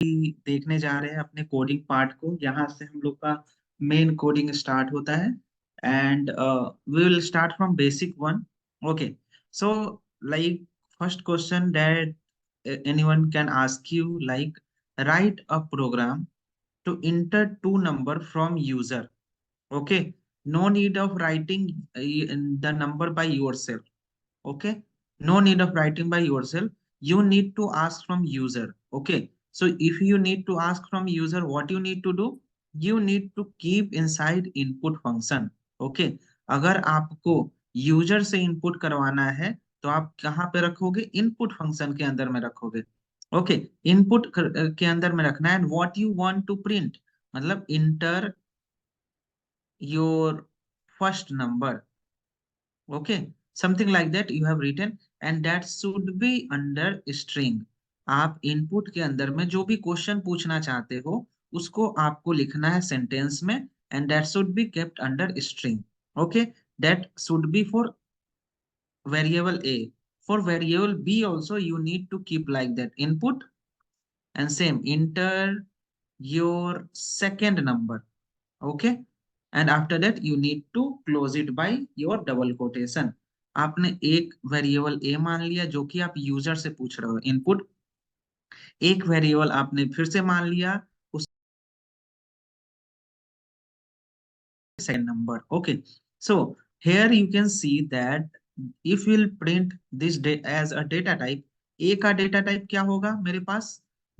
देखने जा रहे हैं अपने कोडिंग पार्ट को। यहाँ से हम लोग का मेन कोडिंग स्टार्ट होता है and we will start from basic one. Okay, so like first question that anyone can ask you, like, write a program to enter two number from user. Okay, no need of writing the number by yourself. Okay, no need of writing by yourself, you need to ask from user. Okay, so if you need to ask from user, what you need to do, you need to keep inside input function. Okay, अगर आपको user से input करवाना है तो आप कहाँ पे रखोगे, इनपुट फंक्शन के अंदर में रखोगे। ओके, इनपुट के अंदर में रखना है। What you want to print, मतलब enter your first number. okay, something like that you have written, and that should be under string। आप इनपुट के अंदर में जो भी क्वेश्चन पूछना चाहते हो उसको आपको लिखना है सेंटेंस में, and that should be kept under string। okay, that should be for variable a। for variable b also you need to keep like that, input and same enter your second number। okay, and after that you need to close it by your double quotation। आपने एक variable ए मान लिया जो कि आप user से पूछ रहे हो इनपुट, एक वेरिएबल आपने फिर से मान लिया उस second number. Okay, so here you can see that if we'll print this as a data type, a का data type क्या होगा मेरे पास,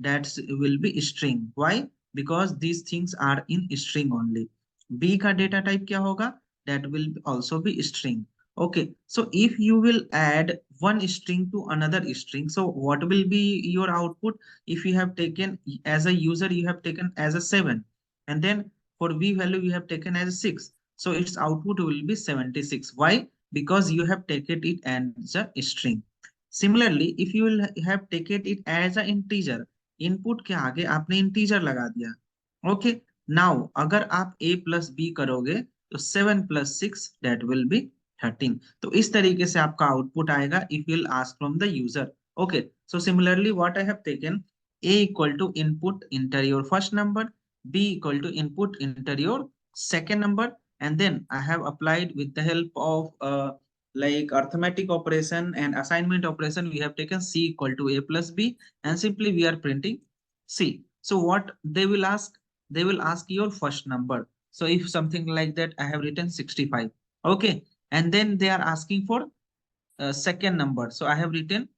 that will be string। why? because these things are in string only। b का data type क्या होगा, that will also be string। okay, so if you will add one string to another string, so what will be your output? if you have taken as a user, you have taken as a 7, and then for b value you have taken as a 6, so its output will be 76। why? because you have taken it as a string। similarly if you will have taken it as an integer, input के आगे आपने integer लगा दिया। okay, now अगर आप a plus b करोगे तो 7 plus 6 that will be 13। तो इस तरीके से आपका आउटपुट आएगा if you will ask from the user। okay, so similarly what I have taken, a equal to input enter your first number, b equal to input enter your second number, and then I have applied with the help of like arithmetic operation and assignment operation, we have taken c equal to a plus b, and simply we are printing c। so what they will ask, they will ask your first number, so if something like that I have written 65। okay, and then they are asking for second number, so I have written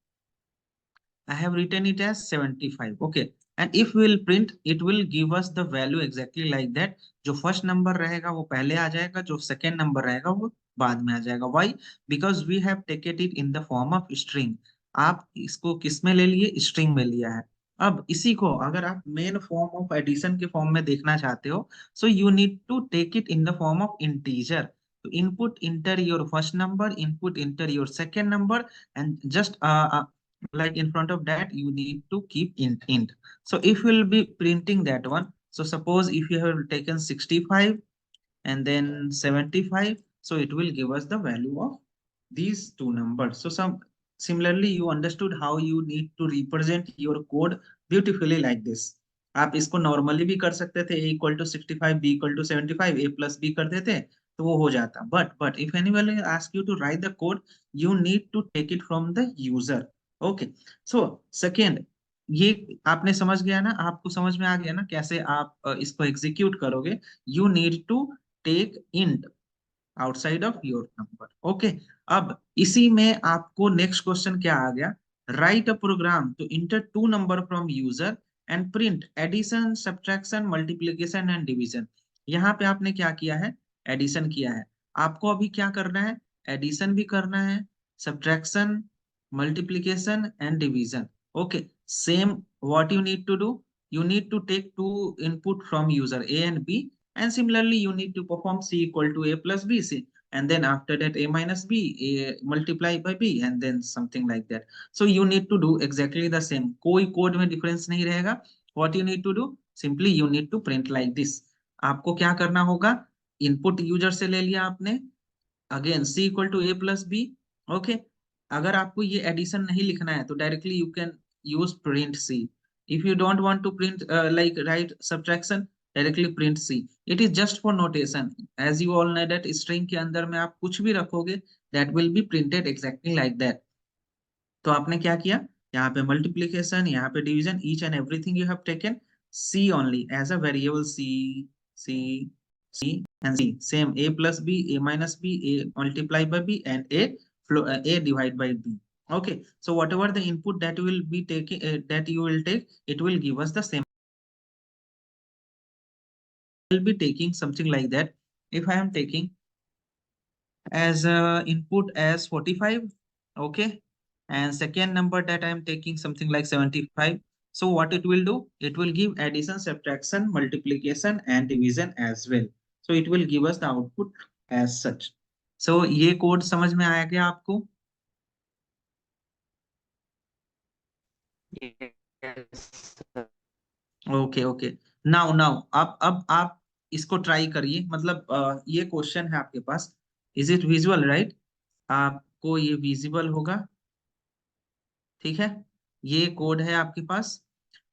it as 75। okay, and if we will print, it will give us the value exactly like that। जो first number रहेगा वो पहले आ जाएगा, जो second number रहेगा वो बाद में आ जाएगा। why? because we have taken it in the form of string। आप इसको किस में ले लिए, स्ट्रिंग में लिया है। अब इसी को अगर आप मेन फॉर्म ऑफ एडिशन के फॉर्म में देखना चाहते हो, so you need to take it in the form of integer. तो input enter your first number, input enter your second number, and just like in front of that you need to keep int। so if we'll be printing that one, so suppose if you have taken 65 and then 75, so it will give us the value of these two numbers। so similarly you understood how you need to represent your code beautifully like this। आप इसको normally भी कर सकते थे, a equal to 65 b equal to 75 a plus b कर देते तो वो हो जाता। but if anyone ask you to write the code, you need to take it from the user। Okay, so second, ये आपने समझ गया ना, आपको समझ में आ गया ना कैसे आप इसको एग्जीक्यूट करोगे। You need to take int outside of your number. Okay, अब इसी में आपको नेक्स्ट क्वेश्चन क्या आ गया, write a program to enter two number from user and print addition subtraction multiplication and division. यहाँ पे आपने क्या किया है, एडिशन किया है। आपको अभी क्या करना है, एडिशन भी करना है, subtraction, multiplication and division। okay, same what you need to do, you need to take two input from user a and b, and similarly you need to perform c equal to a plus b c, and then after that a minus b, a multiply by b, and then something like that। so you need to do exactly the same, कोई code में difference नहीं रहेगा। what you need to do, simply you need to print like this। आपको क्या करना होगा, input user से ले लिया आपने, again c equal to a plus b. Okay, अगर आपको ये एडिशन नहीं लिखना है तो directly you can use print c. If you don't want to print like write subtraction, directly print C. It is just for notation. As you all know that string के अंदर में आप कुछ भी रखोगे, that will be printed exactly like that. तो आपने क्या किया, यहाँ पे मल्टीप्लीकेशन, यहाँ पे division, each and everything you have taken C only as a variable. C C and C same, A plus B, A minus B, A multiply by B, and A divide by B. Okay, so whatever the input that will be taking that you will take, it will give us the same. I will be taking something like that. If I am taking as input as 45, okay, and second number that I am taking something like 75. So what it will do, it will give addition, subtraction, multiplication and division as well. So it will give us the output as such. So ये code समझ में आया क्या आपको? Yes. Okay okay, now now अब आप इसको try करिए, मतलब ये क्वेश्चन है आपके पास, इज इट विजुअल राइट? आपको ये विजिबल होगा, ठीक है? ये कोड है आपके पास,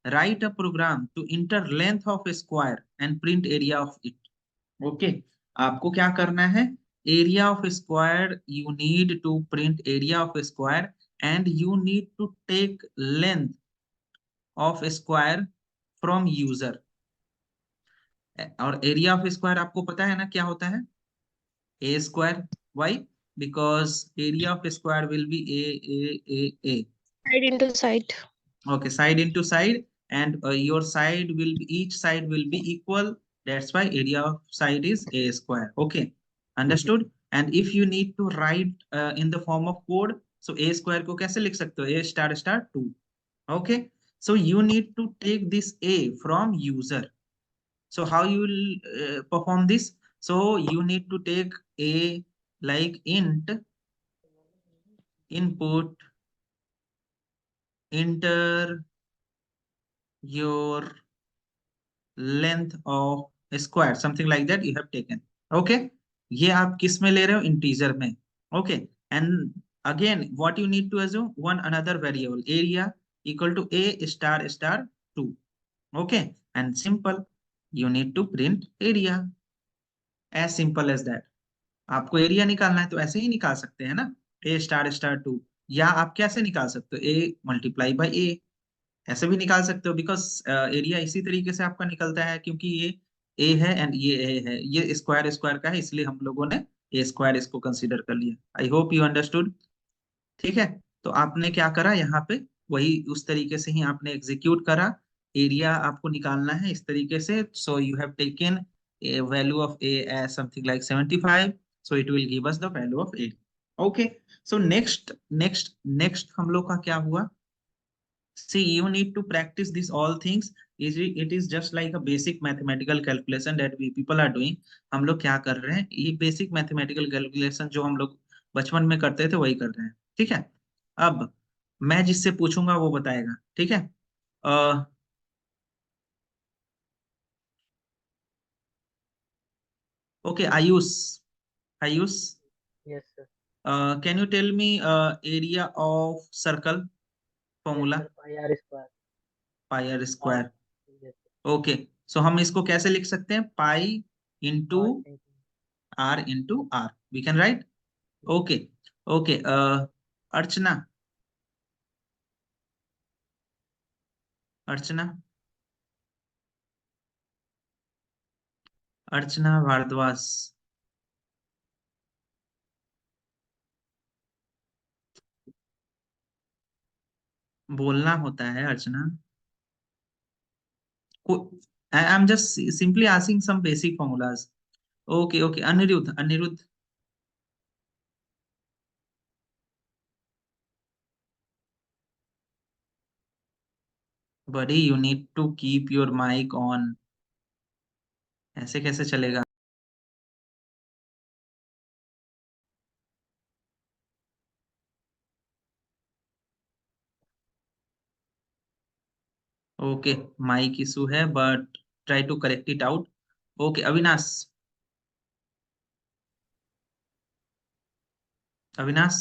write a program to enter length of a square and print area of it. Okay, आपको क्या करना है, area of square, you need to print area of square and you need to take length of square from user. और area of square आपको पता है ना क्या होता है, a square. Why? Because area of square will be a. Side into side. Okay, side into side, and your side will be, each side will be equal. That's why area of side is a square. Okay, understood? And if you need to write in the form of code, so a square को कैसे लिख सकते हो, a star star 2. Okay, so you need to take this a from user. So how you will perform this? So you need to take a like int input enter your length of a square, something like that you have taken. Okay, ये आप किस में ले रहे हो, integer में. Okay, and again what you need to assume, one another variable area equal to a star star 2. Okay, and simple, you need to print area, as simple as that. आपको area निकालना है तो ऐसे ही निकाल सकते हैं ना, a स्टार स्टार 2. या आप कैसे निकाल सकते हो, a मल्टीप्लाई बाई a, ऐसे भी निकाल सकते हो, बिकॉज एरिया इसी तरीके से आपका निकलता है, क्योंकि ये ए है एंड ये ए है, ये स्क्वायर स्क्वायर का है, इसलिए हम लोगों ने ए स्क्वायर इसको कंसीडर कर लिया. आई होप यू अंडरस्टूड. ठीक है, तो आपने क्या करा यहाँ पे, वही उस तरीके से ही आपने एग्जीक्यूट करा. एरिया आपको निकालना है इस तरीके से, सो you have taken a value of a as something like 75, so it will give us the value of 8. Okay, so next हम लोग का क्या हुआ, see you need to practice these all things. It is just like a basic mathematical calculation that we people are doing. हम लोग क्या कर रहे हैं, ये basic mathematical calculation जो हम लोग बचपन में करते थे वही कर रहे हैं. ठीक है, अब मैं जिससे पूछूंगा वो बताएगा. ठीक है, okay, Ayush. Ayush, Yes, sir. can you tell me area of circle formula? Yes, sir. Pi r square. Pi r square. Yes, sir. Okay, so हम इसको कैसे लिख सकते हैं, pi into R into R into R, we can write. Okay okay, Archana. Archana, Archana Bhardwaj. बोलना होता है Archana. I am just simply asking some basic formulas. Okay okay, Aniruddh. Aniruddh, buddy you need to keep your mic on, ऐसे कैसे चलेगा. ओके, माइक इशू है, but try to correct it out. Okay, Avinash. Avinash,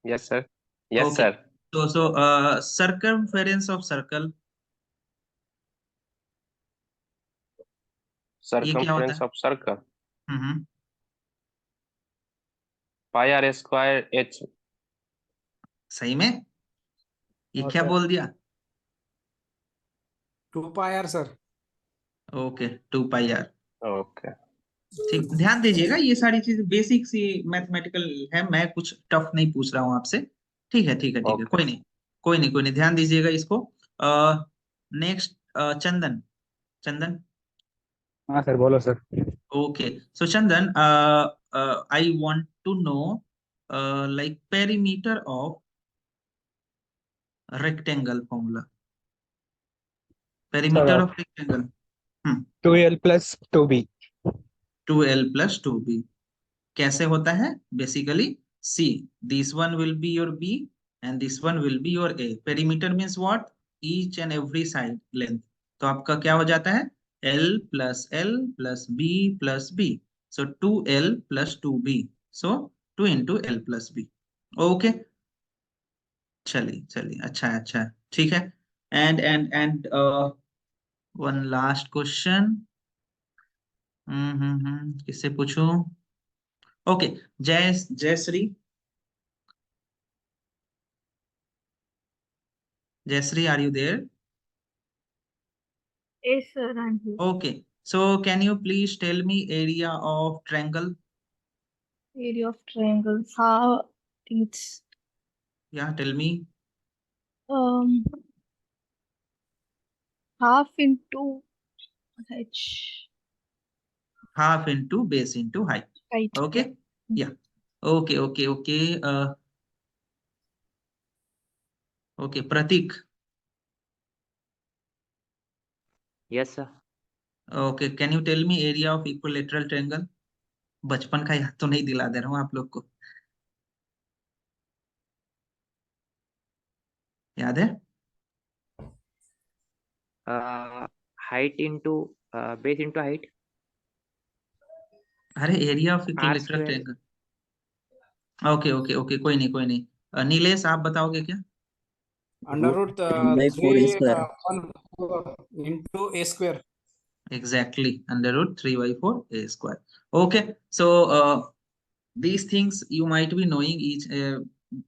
Yes, sir. Yes, okay, sir. so circumference of circle. ये क्या होता circumference है? of circle hmm, pi r square h. सही में? ये नो क्या सर। बोल दिया? 2 pi R sir. Okay, 2 pi R. Okay. ठीक, ध्यान दीजिएगा, ये सारी चीज बेसिक सी मैथमेटिकल है, मैं कुछ टफ नहीं पूछ रहा हूँ आपसे। ठीक है, ठीक है, ठीक है, Okay. कोई नहीं, कोई नहीं, कोई नहीं, ध्यान दीजिएगा इसको। नेक्स्ट, चंदन, चंदन। हाँ सर, बोलो sir. Okay, so Chandan, I want to know like perimeter of rectangle formula, sir perimeter of rectangle. 2L+2B। 2L+2B कैसे होता है? Basically, see, this one will be your B and this one will be your A. Perimeter means what? Each and every side length. तो आपका क्या हो जाता है? L+L+B+B। सो 2L+2B, सो 2 × L+B। Okay, चलिए चलिए, अच्छा है, अच्छा है, ठीक है। And one last question. किससे पूछूं? Okay, Jayashree, Jayashree, are you there? Yes, sir, I'm here. Okay. So can you please tell me area of triangle? Area of triangle. How it's Yeah, tell me. um half into h Half into base into height. height. Okay. Yeah. Okay, okay, okay. Okay, Pratik. Yes, sir. Okay, can you tell me area of equilateral triangle? बचपन का याद तो नहीं दिला दे रहा हूँ आप लोग को, याद है? Height into base into height. अरे, area of R equilateral square. Triangle. Okay okay okay, कोई नहीं, कोई नहीं। नीलेश, आप बताओगे क्या? Under root 3/4 A². 3 into A². Exactly, √3/4 A². Okay, so these things you might be knowing each,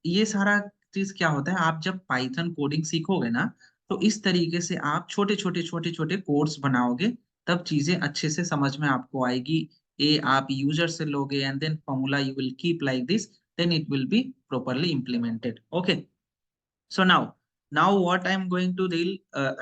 ये सारा चीज क्या होता है, आप जब पाइथन कोडिंग सीखोगे ना, तो इस तरीके से आप छोटे छोटे छोटे छोटे कोड्स बनाओगे, तब चीजें अच्छे से समझ में आपको आएगी। ये आप यूजर से लोगे and then formula you will keep like this, then it will be properly implemented. Okay, so now what I am going to do,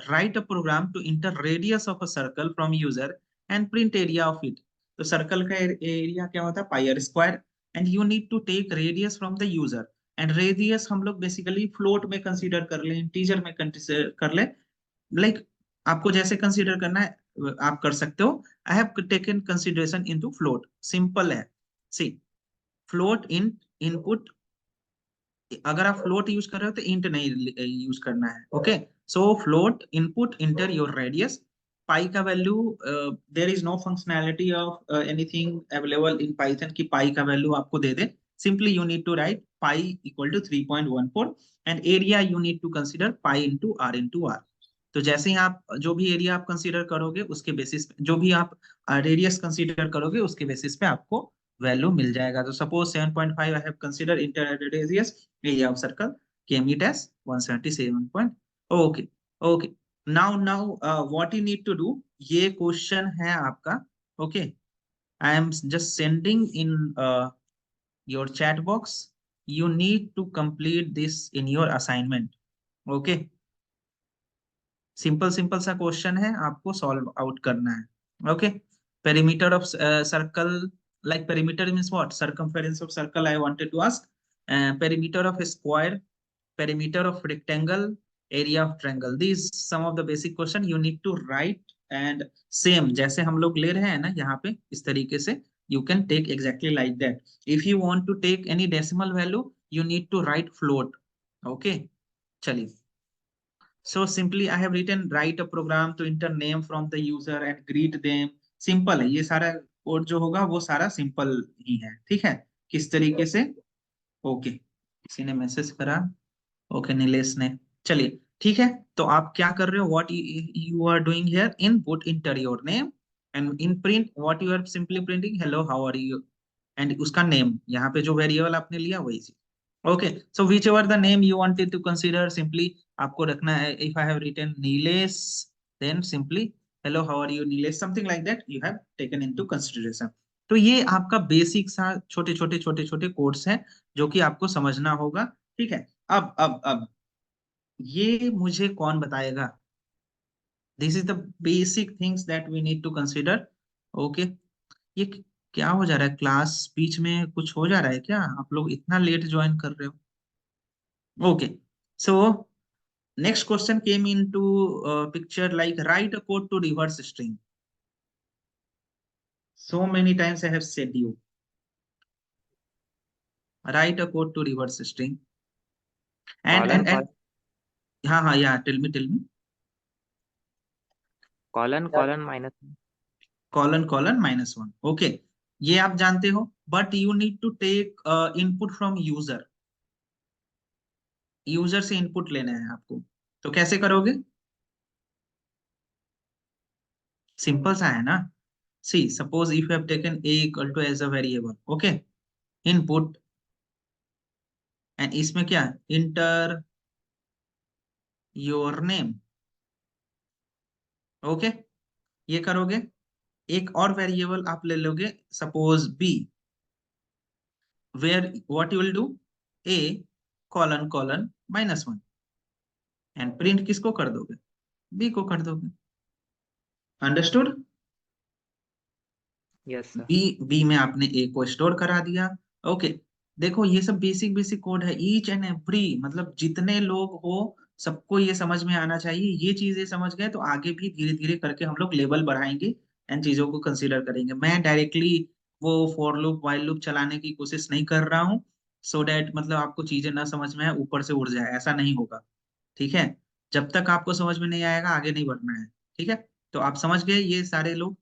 write a program to enter radius of a circle from user and print area of it. तो circle का area क्या होता है? πr², and you need to take radius from the user. And radius हम लोग basically float में consider कर ले, इंटीजर में कंसीडर कर ले, लाइक आपको जैसे कंसीडर करना है आप कर सकते हो। आई have taken consideration into float, simple है। सी, फ्लोट इन इनपुट, अगर आप फ्लोट यूज कर रहे हो तो इंट नहीं यूज करना है। Okay, so float input enter your radius. Pi का value, there is no functionality of anything available in Python की पाई का वैल्यू आपको दे दे। Simply you need to write pi equal to 3.14 and area you need to consider pi into R into R. तो जैसे ही आप जो भी एरिया आप कंसीडर करोगे उसके बेसिस पे, जो भी आप रेडियस कंसीडर करोगे उसके बेसिस पे आपको वैल्यू मिल जाएगा। तो suppose 7.5 I have consider inter radius, area of circle came it as 177 point। okay, okay, now what you need to do, ये क्वेश्चन है आपका। okay, I am just sending in your chat box, you need to complete this in your assignment। okay, simple simple सा question है, आपको solve out करना है। Okay, perimeter of circle, like perimeter means what? Circumference of circle I wanted to ask. Perimeter of square, perimeter of rectangle, area of triangle, these some of the basic question you need to write। and same जैसे हम लोग ले रहे हैं ना यहाँ पे, इस तरीके से you can take exactly like that। if you want to take any decimal value you need to write float। okay, चलिए, so simply I have written write a program to enter name from the user and greet them। simple है ये सारा code, जो होगा वो सारा simple ही है। ठीक है, किस तरीके से? ओके, किसी ने मैसेज करा। ओके, नीलेश ने। चलिए, ठीक है, तो आप क्या कर रहे हो? What you are doing here, input enter your name and in print what you are simply printing hello how are you, and उसका नेम, यहाँ पे जो वेरिएबल आपने लिया वही चीज। Okay, so whichever the name you wanted to consider, simply आपको रखना है, if I have written Nilesh, then simply hello how are you Nilesh, something like that you have taken into consideration. तो ये आपका बेसिक सा छोटे छोटे छोटे छोटे कोड्स हैं जो कि आपको समझना होगा। ठीक है, अब ये मुझे कौन बताएगा, this is the basic things that we need to consider. Okay, ये क्या हो जा रहा है, क्लास बीच में कुछ हो जा रहा है क्या, आप लोग इतना लेट ज्वाइन कर रहे हो? Okay, so next question came into picture, like write a code to reverse string. So many times I have said you, write a code to reverse string. And हाँ, yeah, tell me. colon minus colon -1, okay, ये आप जानते हो, but you need to take input from user से input लेना है आपको, तो कैसे करोगे? सिंपल सा है ना। see, suppose if you have taken a equal to as a variable, okay, input, and इसमें क्या, enter your name, okay, ये करोगे। एक और वेरिएबल आप ले लोगे, suppose b, where what you will do, a colon -1, and print किसको कर दोगे, b को कर दोगे। अंडरस्टूड? yes sir बी में आपने ए को स्टोर करा दिया। ओके, देखो ये सब बेसिक बेसिक कोड है, ईच एंड एवरी, मतलब जितने लोग हो सबको ये समझ में आना चाहिए। ये चीजें समझ गए तो आगे भी धीरे धीरे करके हम लोग लेवल बढ़ाएंगे एंड चीजों को कंसीडर करेंगे। मैं डायरेक्टली वो फॉर लूप वाइल लूप चलाने की कोशिश नहीं कर रहा हूँ, सो डैट मतलब आपको चीजें ना समझ में आए ऊपर से उड़ जाए, ऐसा नहीं होगा। ठीक है, जब तक आपको समझ में नहीं आएगा आगे नहीं बढ़ना है। ठीक है, तो आप समझ गए ये सारे लोग।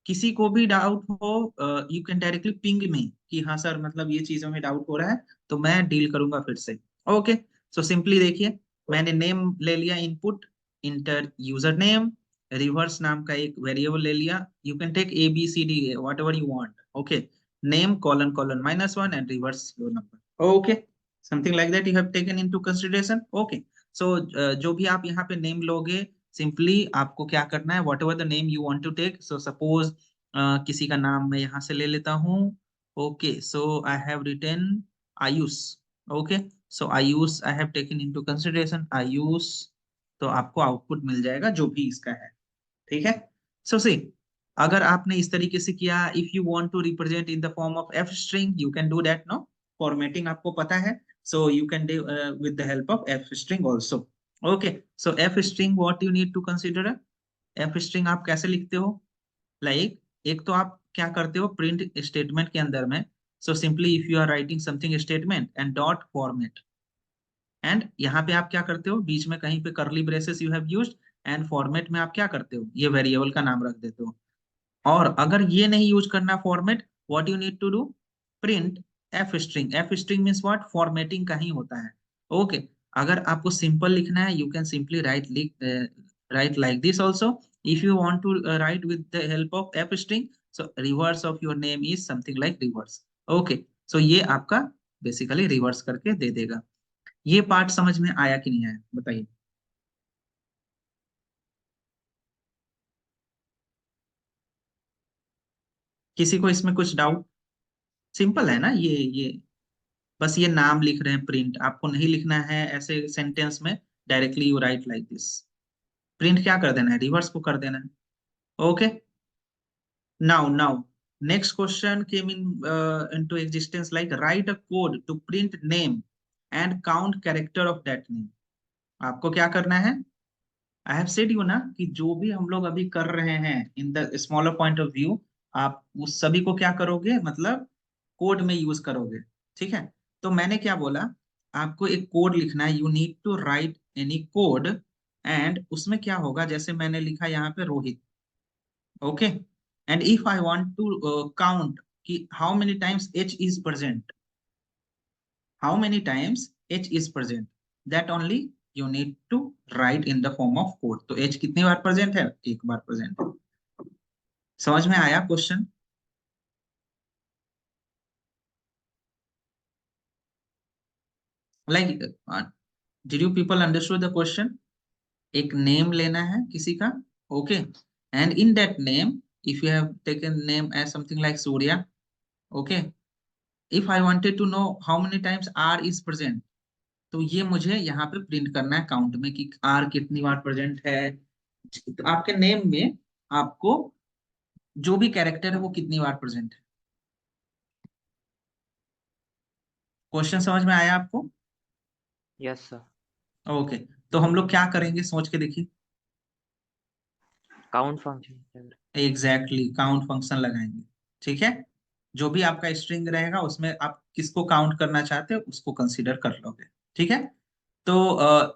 किसी को भी डाउट हो, यू कैन डायरेक्टली पिंग में कि हाँ सर मतलब ये चीजों में डाउट हो रहा है, तो मैं डील करूंगा फिर से। ओके, सो सिंपली देखिए, मैंने नेम ले लिया input, enter user name, reverse नाम का एक वेरिएबल ले लिया, you can take A B C D whatever you want. Okay, name colon -1 and reverse your number. Okay, something like that you have taken into consideration. Okay, so जो भी आप यहाँ पे नेम लोगे, simply आपको क्या करना है, whatever the name you want to take. So suppose किसी का नाम मैं यहाँ से ले लेता हूँ। Okay, so I have written Ayush. Okay, so Ayush I have taken into consideration Ayush, तो आपको आउटपुट मिल जाएगा जो भी इसका है। ठीक है, सो सी, अगर आपने इस तरीके से किया, if you want to represent in the form of F string you can do that. No, formatting आपको पता है, so you can do with the help of F string also. Okay, so F string what you need to consider, F string आप कैसे लिखते हो, like एक तो आप क्या करते हो प्रिंट स्टेटमेंट के अंदर में, so simply if you are writing something statement and dot format, and यहाँ पे आप क्या करते हो, बीच में कहीं पे करली braces you have used, and format में आप क्या करते हो, ये वेरिएबल का नाम रख देते हो। और अगर ये नहीं यूज करना format, what you need to do, print F string. F string means what, formatting का ही होता है। ओके, अगर आपको सिंपल लिखना है you can simply write like this also. If you want to write with the help of F string, so reverse of your name is something like reverse. Okay, so ये आपका basically reverse करके दे देगा। ये part समझ में आया कि नहीं आया बताइए। किसी को इसमें कुछ डाउट? सिंपल है ना ये बस ये नाम लिख रहे हैं, प्रिंट आपको नहीं लिखना है ऐसे सेंटेंस में, directly you write like this, print क्या कर देना है, रिवर्स को कर देना है। Okay, now next question came into existence, like write a code to print name and count character of that name. आपको क्या करना है, आई हैव सेड यू ना कि जो भी हम लोग अभी कर रहे हैं in the smaller point of view, आप उस सभी को क्या करोगे, मतलब कोड में यूज करोगे। ठीक है, तो मैंने क्या बोला, आपको एक कोड लिखना है, you need to write any code, and उसमें क्या होगा, जैसे मैंने लिखा यहाँ पे Rohit. Okay, and if I want to count कि how many times H is present, how many times h is present, that only you need to write in the form of code। तो h कितनी बार present है, एक बार present है। समझ में आया question? Like did you people understood the question? एक name लेना है किसी का, okay, and in that name if you have taken name as something like Surya, okay, if I wanted to know how many times R is present, तो ये मुझे यहाँ पे प्रिंट करना है काउंट में कि आर कितनी बार प्रेजेंट है। तो आपके नेम में आपको जो भी कैरेक्टर है वो कितनी बार प्रेजेंट है। क्वेश्चन समझ में आया आपको? Yes sir. ओके, तो हम लोग क्या करेंगे सोच के देखिए। Count function. Exactly count function लगाएंगे, ठीक है। जो भी आपका स्ट्रिंग रहेगा उसमें आप किसको काउंट करना चाहते हो उसको कंसीडर कर लोगे, ठीक है। तो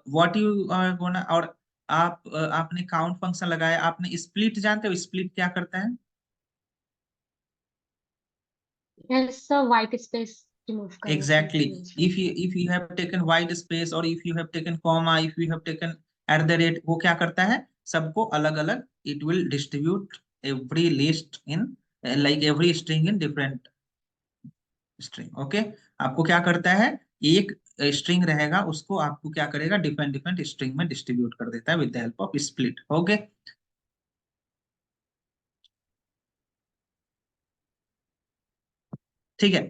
व्हाट यू आर गोना, और आपने काउंट फंक्शन लगाया, आपने स्प्लिट जानते हो स्प्लिट क्या करता है? Yes, sir, white space remove करने के Exactly. लिए use करते हैं। If you have taken white space or if you have taken comma, if you have taken at the rate, वो क्या करता है, सबको अलग अलग, it will distribute every list in like every string in different string. Okay, आपको क्या करता है, एक स्ट्रिंग रहेगा उसको आपको क्या करेगा, डिफरेंट डिफरेंट स्ट्रिंग में डिस्ट्रीब्यूट कर देता है with the help of split. Okay, ठीक है।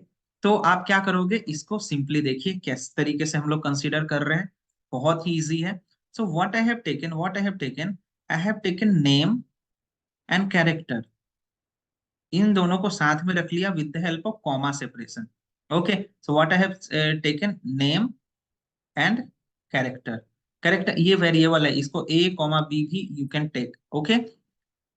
तो आप क्या करोगे, इसको सिंपली देखिए किस तरीके से हम लोग कंसीडर कर रहे हैं, बहुत ही इजी है। So what I have taken, I have taken name and character, इन दोनों को साथ में रख लिया with the help of comma separation. Okay, so what I have taken name and character. Character ये वेरिएबल है, इसको a कॉमा b भी you can take. Okay,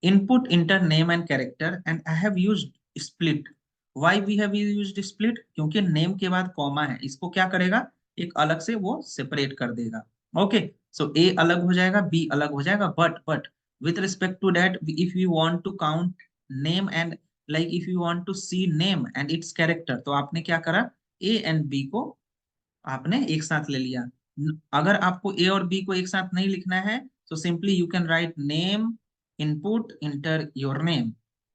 input enter name and character and I have used split. Why we have used split? क्योंकि name के बाद comma है, इसको क्या करेगा, एक अलग से वो सेपरेट कर देगा। ओके, सो a अलग हो जाएगा, b अलग हो जाएगा, but with respect to that if you want to count name and like if you want to see name and its character, तो आपने क्या करा, a and b को आपने एक साथ ले लिया। अगर आपको ए और बी को एक साथ नहीं लिखना है तो simply you can write name input enter your name,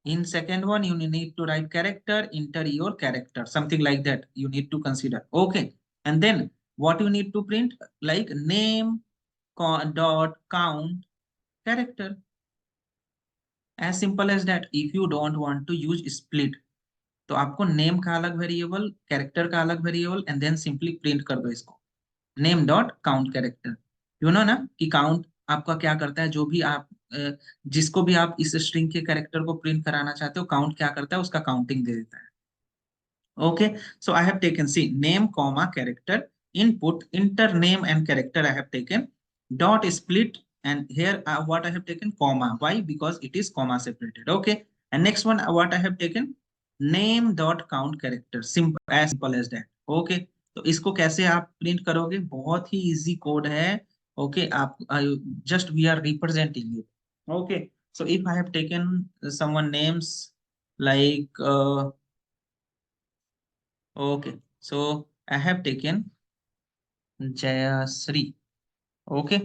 in second one you need to write character, enter your character, something like that you need to consider। Okay, and then what you need to print, like name dot count character, as simple as that। if you don't want to use split तो आपको name का अलग variable, character का अलग variable, and then simply print कर दो इसको, name dot count character. You know ना कि काउंट आपका क्या करता है, जो भी आप जिसको भी आप इस स्ट्रिंग के कैरेक्टर को प्रिंट कराना चाहते हो, काउंट क्या करता है, उसका काउंटिंग दे देता है। Okay, so I have taken C name comma character, input enter name and character I have taken, dot split, and here what I have taken comma. Why? Because it is comma separated। Okay, and next one what I have taken name dot count character, simple as that। Okay, तो इसको कैसे आप print करोगे, बहुत ही easy code है। Okay, आप just we are representing it. Okay, so if I have taken someone names like okay, so I have taken Jayshree. Okay,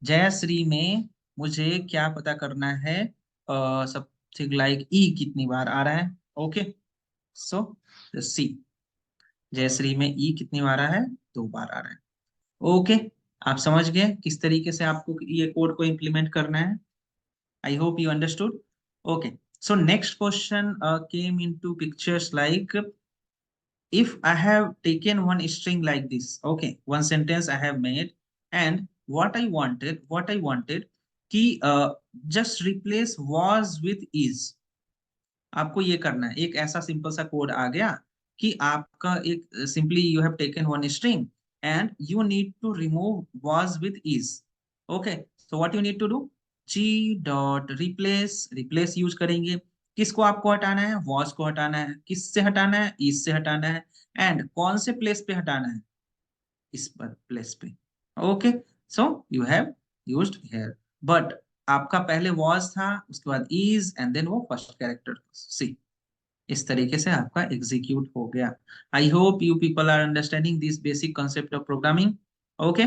Jayshree में मुझे क्या पता करना है, समथिंग लाइक ई कितनी बार आ रहा है। ओके, सो सी, जयश्री में ई कितनी बार आ रहा है, 2 बार आ रहा है। ओके, आप समझ गए किस तरीके से आपको ये कोड को इम्प्लीमेंट करना है। आई hope you understood. Okay, so next question came into pictures like if I have taken one string like this, okay, one sentence I have made, and what I wanted कि just replace was with is। आपको ये करना है, एक ऐसा simple सा code आ गया कि आपका एक simply you have taken one string and you need to remove was with is। Okay, so what you need to do, g dot replace use करेंगे, किसको आपको हटाना है, was को हटाना है, किससे हटाना है, is से हटाना है, एंड कौन से प्लेस पे हटाना है, इस पर प्लेस पे। Okay, so you have used here, but आपका पहले was था, उसके बाद is, एंड देन वो फर्स्ट कैरेक्टर सी। इस तरीके से आपका एग्जीक्यूट हो गया। I hope you people are understanding this basic concept of programming. Okay,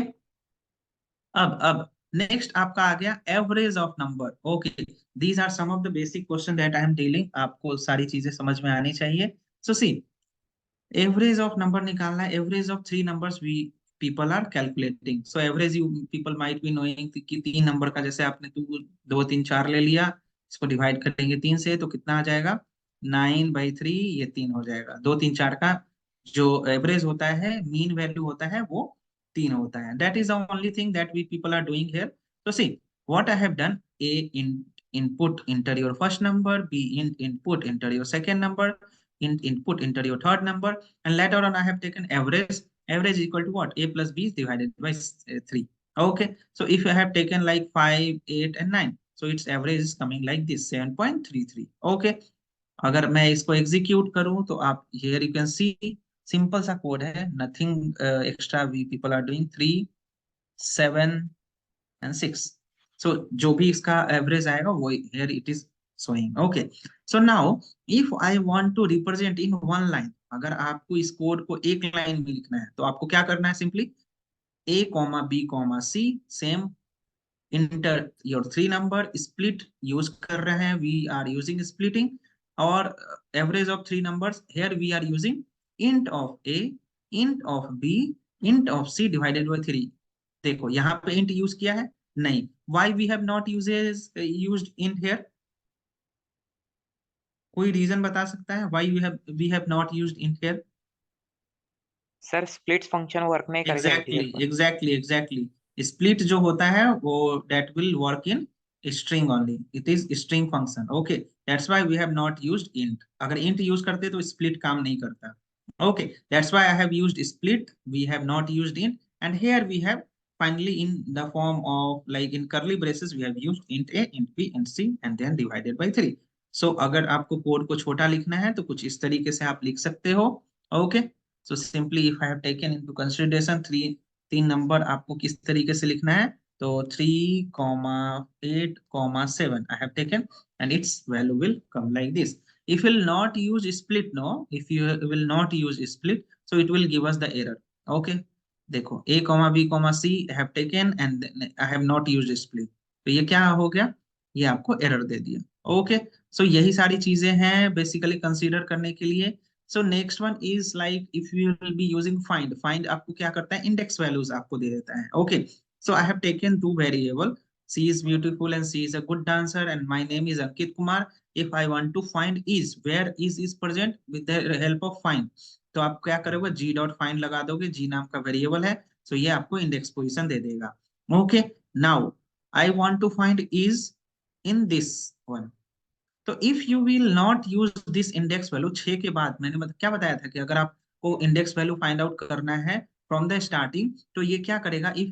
अब नेक्स्ट आपका आ गया average of number. Okay, these are some of the basic question that I am dealing, आपको सारी चीजें समझ में आनी चाहिए। सो सी, एवरेज ऑफ नंबर निकालना है, average of three numbers we people are calculating. So average you people might be knowing कि तीन नंबर का, जैसे आपने 2 2 3 4 ले लिया, इसको डिवाइड करेंगे 3 से तो कितना आ जाएगा, 9/3, ये 3 हो जाएगा। 2 3 4 का जो एवरेज होता है, मीन वैल्यू होता है, वो 3 होता है। That is the only thing that we people are doing here. तो see what I have done, a input enter your first number, b input enter your second number, input enter your third number, and later on I have taken average. Average equal to what, a plus b is divided by 3. Okay, so if I have taken like 5 8 and 9, so its average is coming like this, 7.33. Okay, अगर मैं इसको execute करूं तो आप here you can see, simple सा code है, nothing extra we people are doing, 3 7 and 6. So जो भी इसका एवरेज आएगा वो here it is showing. Okay, so now if I want to represent in one line, अगर आपको इस कोड को एक लाइन में लिखना है तो आपको क्या करना है, simply a, b, c, same enter your three number, split use कर रहे हैं, वी आर यूजिंग स्प्लिटिंग, और average of three numbers, here we are using int of a, int of b, int of c divided by 3। देखो यहाँ पे int use किया है नहीं, why we have not used int here, कोई reason बता सकता है why we have not used int here? Sir split function work नहीं करेगा इंटीजर पर। एग्जैक्टली स्प्लिट जो होता है वो that will work in string only, it is string function. Okay, that's why we have not used int. अगर int use करते तो split काम नहीं करता। Okay, that's why I have used split, we have not used int, and here we have finally in the form of like in curly braces we have used int a, int b, int c, and then divided by 3. So अगर आपको code को छोटा लिखना है तो कुछ इस तरीके से आप लिख सकते हो। Okay, so simply if I have taken into consideration तीन नंबर आपको किस तरीके से लिखना है, तो 3,8,7 I have taken, and its value will come like this. If you will not use split, no, if you will not use split, so it will give us the error. Okay, देखो a, b, c I have taken and then I have not used split, तो ये क्या हो गया, ये आपको error दे दिया। Okay, सो यही सारी चीजें हैं बेसिकली कंसीडर करने के लिए। So next one is like if you will be using find. Find आपको क्या करता है, index values आपको दे देता है। Okay, so I have taken two variable. She is beautiful and she is a good dancer and my name is Ankit Kumar. If I want to find is, where is present, with the help of find, तो आप क्या करोगे, g dot find लगा दोगे, g नाम का variable है, so ये आपको इंडेक्स पोजीशन दे देगा। Okay, now I want to find is in this one. तो if you will not use this index value, 6 के बाद मैंने मतलब क्या बताया था कि अगर आपको इंडेक्स वैल्यू फाइंड आउट करना है फ्रॉम द स्टार्टिंग, तो ये क्या करेगा, if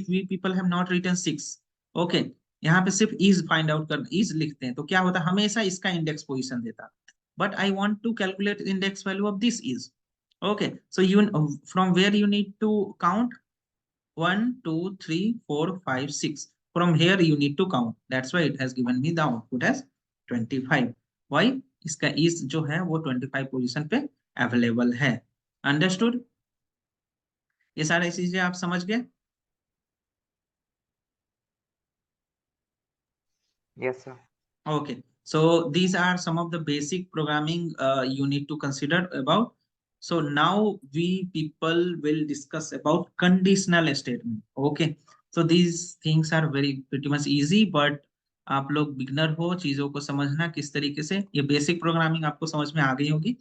we people have not written 6, okay, यहाँ पे सिर्फ इज फाइंड आउट करना, इज लिखते हैं तो क्या होता है, हमेशा इसका इंडेक्स पोजीशन देता। But I want to calculate index value of this is, okay, so you from where you need to count 1 2 3 4 5 6, from here you need to count, that's why it has given me the output as 25. Why? इसका is जो है वो 25 position पे available है। Understood, ये सारी चीजें आप समझ गए? Yes sir. Okay, so these are some of the basic programming you need to consider about. So now we people will discuss about conditional statement. Okay, so these things are very pretty much easy, but आप लोग beginner हो, चीजों को समझना किस तरीके से, ये बेसिक प्रोग्रामिंग आपको समझ में आ गई होगी।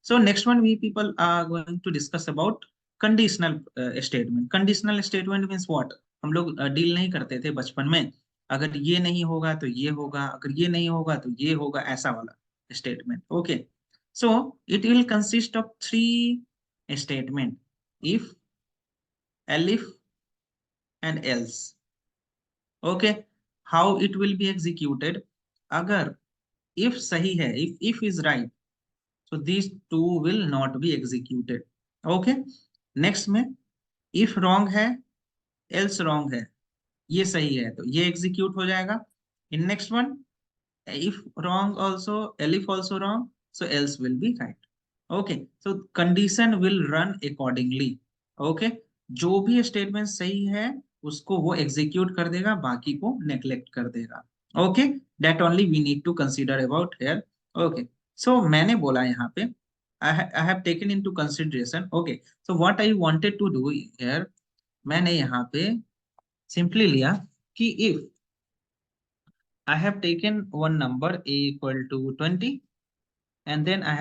So next one we people are going to discuss about conditional statement. Conditional statement means what, हम लोग डील नहीं करते थे बचपन में, अगर ये नहीं होगा तो ये होगा, अगर ये नहीं होगा तो ये होगा, ऐसा वाला statement. Okay, so it will consist of 3 statement, if, elif and else. Okay, how it will be executed, अगर if सही है, if is right, so these two will not be executed. Okay, next में if wrong है, else wrong है, ये सही है तो ये एग्जीक्यूट हो जाएगा। in next one if wrong also, elif also wrong, so else will be right. Okay, so condition will run accordingly. Okay, जो भी स्टेटमेंट सही है उसको वो एग्जीक्यूट कर देगा, बाकी को नेग्लेक्ट कर देगा। Okay, that only we need to consider about here. Okay, so मैंने बोला यहाँ पे I have taken into consideration. Okay, so what I wanted to do here, मैंने यहाँ पे सिंपली लिया कि if I have taken one number a equal to 20 and then I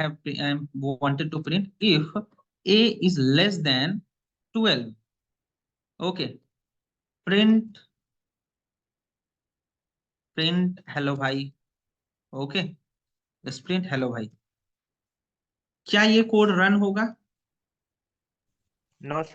wanted to print if a is less than 12. Okay, print hello भाई। Okay, let's print hello भाई। क्या ये code run होगा? No, sir.